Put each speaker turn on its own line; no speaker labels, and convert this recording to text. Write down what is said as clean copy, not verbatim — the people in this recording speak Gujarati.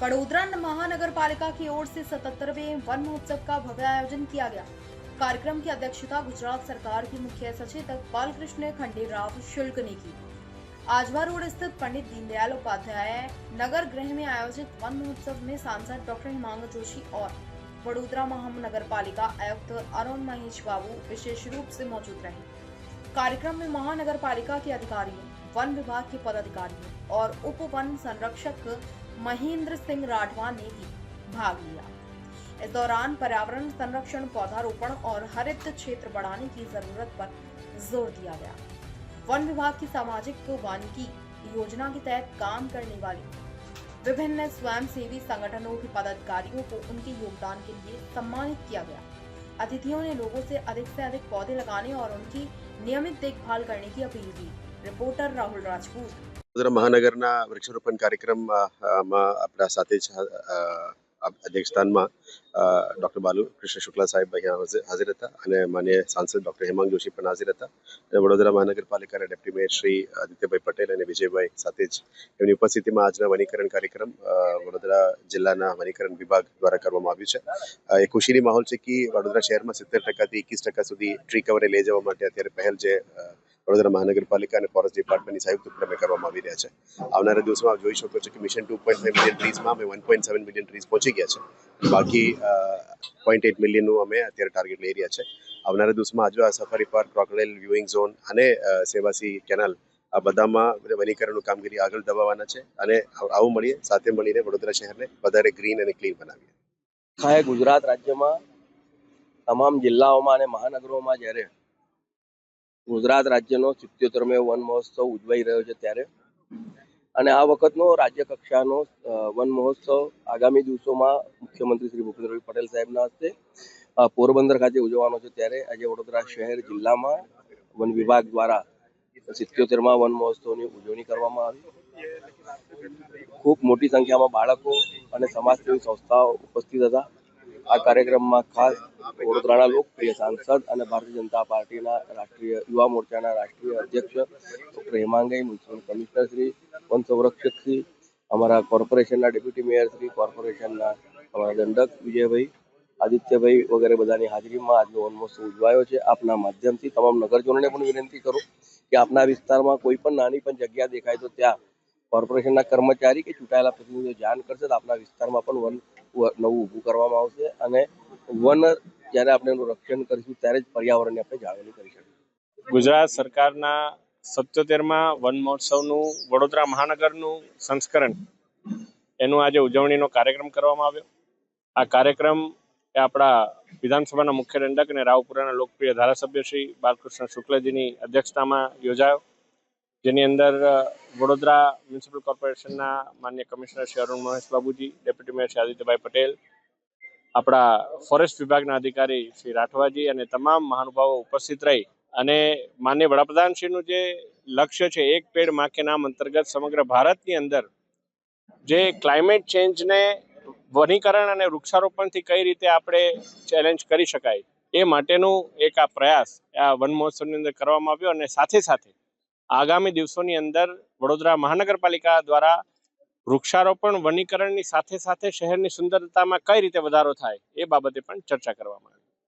बड़ोदरा महानगर पालिका की ओर से 77वें वन महोत्सव का भव्य आयोजन किया गया। कार्यक्रम की अध्यक्षता गुजरात सरकार की मुख्य सचेतक बालकृष्ण खंडेराव शुक्ल ने की। आजवा रोड स्थित पंडित दीनदयाल उपाध्याय नगर गृह में आयोजित वन महोत्सव में सांसद डॉक्टर हेमांग जोशी और बड़ोदरा महानगर पालिका आयुक्त अरुण महेश बाबू विशेष रूप से मौजूद रहे। कार्यक्रम में महानगर पालिका के अधिकारियों, वन विभाग के पदाधिकारियों और उप वन संरक्षक महेंद्र सिंह राठवा ने भी भाग लिया। इस दौरान पर्यावरण संरक्षण, पौधारोपण और हरित क्षेत्र बढ़ाने की जरूरत पर जोर दिया गया। वन विभाग की सामाजिक वानिकी योजना के तहत काम करने वाली विभिन्न स्वयंसेवी संगठनों के पदाधिकारियों को उनके योगदान के लिए सम्मानित किया गया। अतिथियों ने लोगों से अधिक पौधे लगाने और उनकी नियमित देखभाल करने की अपील की। रिपोर्टर राहुल राजपूत।
महानगरना वृक्षारोपण कार्यक्रम अपना साथे अध्यक्षस्थानमा डॉक्टर बालकृष्ण शुक्ला साहेब अहींया हाजिर था અને માન્ય સાંસદ ડોક્ટર હેમાંગ જોશી પણ હાજર હતા અને વડોદરા મહાનગરપાલિકાના ડેપ્યુટી મેયર શ્રી આદિત્યભાઈ પટેલ અને વિજયભાઈ સાથે જ એમની ઉપસ્થિતિમાં આજના વનીકરણ કાર્યક્રમ વડોદરા જિલ્લાના વનીકરણ વિભાગ દ્વારા કરવામાં આવ્યું છે। એ ખુશીની માહોલ છે કે વડોદરા શહેરમાં 70% થી 21% સુધી ટ્રી કવરને લઈ જવા માટે અત્યારે પહેલ જે વડોદરા મહાનગરપાલિકા અને ફોરેસ્ટ ડિપાર્ટમેન્ટની સંયુક્ત ઉપક્રમે કરવામાં આવી રહ્યા છે। આવનારા દિવસોમાં આપ જોઈ શકો છો કે મિશન 2.5 મિલિયન ટ્રીઝમાં અમે 1.7 મિલિયન ટ્રીઝ પહોંચી ગયા છે। બાકી 0.8 મિલિયનનું અમે અત્યારે ટાર્ગેટ લઈ રહ્યા છે। આવનારા દિવસમાં Ajwa safari park, crocodile viewing zone અને સેવાસી કેનાલ આ બધામાં વનીકરણનું કામગીરી આગળ દબાવવાના છે અને આવું મળીએ સાથે મળીને વડોદરા શહેરને વધારે ગ્રીન અને ક્લીન બનાવીએ।
ગુજરાત રાજ્યમાં તમામ જિલ્લાઓમાં અને મહાનગરોમાં જ્યારે ગુજરાત રાજ્યનો 77મે વન મહોત્સવ ઉજવાઈ રહ્યો છે ત્યારે અને આ વખતનો રાજ્ય કક્ષાનો વન મહોત્સવ આગામી દિવસોમાં મુખ્યમંત્રી શ્રી ભૂપેન્દ્રભાઈ પટેલ સાહેબના હસ્તે પોરબંદર ખાતે ઉજવવાનો છે ત્યારે આજે વડોદરા શહેર જિલ્લામાં વન વિભાગ દ્વારા 77મા વન મહોત્સવની ઉજવણી કરવામાં આવી। ખૂબ મોટી સંખ્યામાં બાળકો અને સમાજસેવી સંસ્થાઓ ઉપસ્થિત હતા। આ કાર્યક્રમમાં ખાસ વડોદરાના લોકપ્રિય સાંસદ અને ભારતીય જનતા પાર્ટીના રાષ્ટ્રીય યુવા મોરચાના રાષ્ટ્રીય અધ્યક્ષ doctor Hemangbhai, municipal commissioner Shri, one સંરક્ષક શ્રી, અમારા કોર્પોરેશનના ડેપ્યુટી મેયર શ્રી, કોર્પોરેશનના અમારા દંડક વિજયભાઈ, આદિત્યભાઈ વગેરે બધાની હાજરીમાં આજનો વન મહોત્સવ ઉજવાયો છે। આપના માધ્યમથી તમામ નગરજનોને પણ વિનંતી કરું કે આપના વિસ્તારમાં કોઈ પણ નાની પણ જગ્યા દેખાય તો ત્યાં કોર્પોરેશનના કર્મચારી કે ચૂંટાયેલા પ્રતિનિધિઓ જાણ કરશે તો આપણા વિસ્તારમાં પણ વન નવું ઊભું કરવામાં આવશે અને વન જ્યારે આપણે એનું રક્ષણ કરીશું ત્યારે જ પર્યાવરણની આપણે જાળવણી કરી શકીશું।
ગુજરાત સરકારના 77મા વન મહોત્સવનું વડોદરા મહાનગરનું સંસ્કરણ એનું આજે ઉજવણીનો કાર્યક્રમ કરવામાં આવ્યો। આ કાર્યક્રમ એ આપણા વિધાનસભાના મુખ્ય દંડક અને રાવપુરાના લોકપ્રિય ધારાસભ્ય શ્રી બાલકૃષ્ણ શુક્લજીની અધ્યક્ષતામાં યોજાયો, જેની અંદર વડોદરા મ્યુનિસિપલ કોર્પોરેશનના માન્ય કમિશનર શ્રી અરુણ મહેશ બાબુજી, ડેપ્યુટી મેયર શ્રી આદિત્યભાઈ પટેલ, આપણા ફોરેસ્ટ વિભાગના અધિકારી શ્રી રાઠવાજી અને તમામ મહાનુભાવો ઉપસ્થિત રહી અને માન્ય વડાપ્રધાનશ્રીનું જે લક્ષ્ય છે એક પેડ માં કે નામ અંતર્ગત સમગ્ર ભારતની અંદર જે ક્લાઇમેટ ચેન્જને વનીકરણ અને વૃક્ષારોપણથી કઈ રીતે આપણે ચેલેન્જ કરી શકાય એ માટેનું એક આ પ્રયાસ આ વન મહોત્સવની અંદર કરવામાં આવ્યો અને સાથે સાથે આગામી દિવસોની અંદર વડોદરા મહાનગરપાલિકા દ્વારા વૃક્ષારોપણ વનીકરણની સાથે સાથે શહેરની સુંદરતામાં કઈ રીતે વધારો થાય એ બાબતે પણ ચર્ચા કરવામાં આવી।